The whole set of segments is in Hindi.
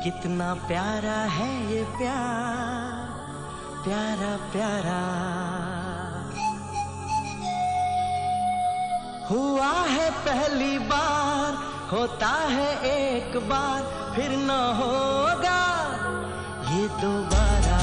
कितना प्यारा है ये प्यार, प्यारा प्यारा। हुआ है पहली बार, होता है एक बार, फिर न होगा ये दोबारा.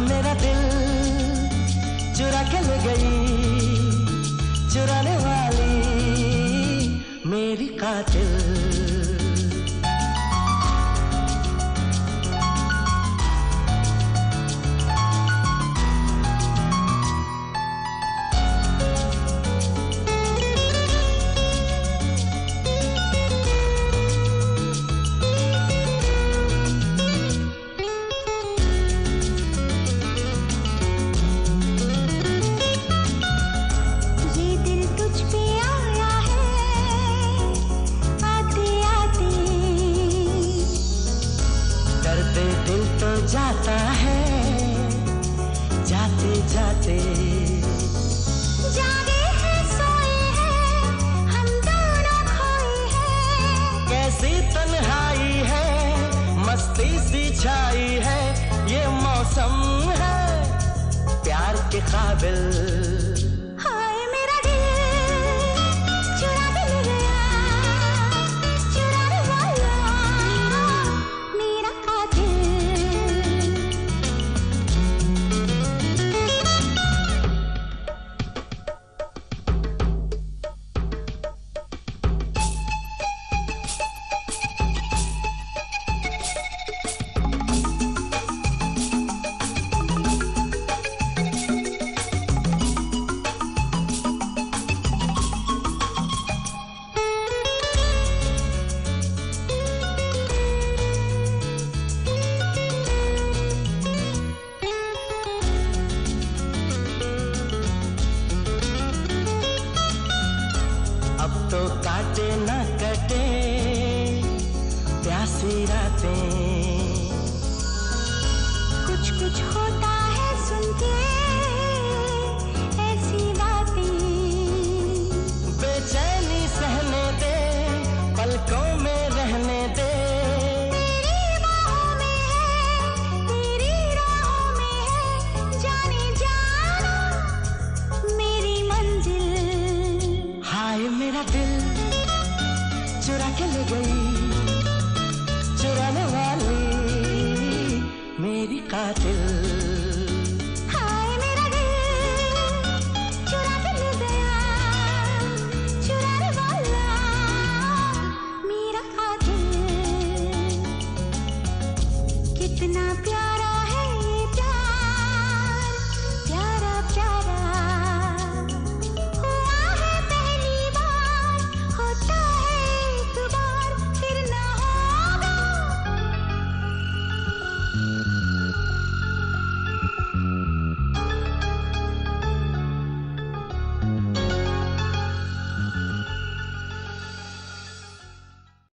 मेरा दिल चुरा के ले गई, चुराने वाली मेरी कातिल. दिल तो जाता है जाते जाते, जागे हैं सोए हैं हम दोनों खोए हैं. कैसी तन्हाई है, मस्ती सी छाई है, ये मौसम है प्यार के काबिल. अब तो काटे न कटे प्यासी रातें, कुछ कुछ होता है सुन के ऐसी बातें. बेचैनी सहने दे, पलकों में रहने दे, तेरी बाहों में है, तेरी राहों में है, जाने जाना मेरी मंजिल. हाय मेरा दिल चुरा के ले गई, चुराने वाली मेरी कातिल.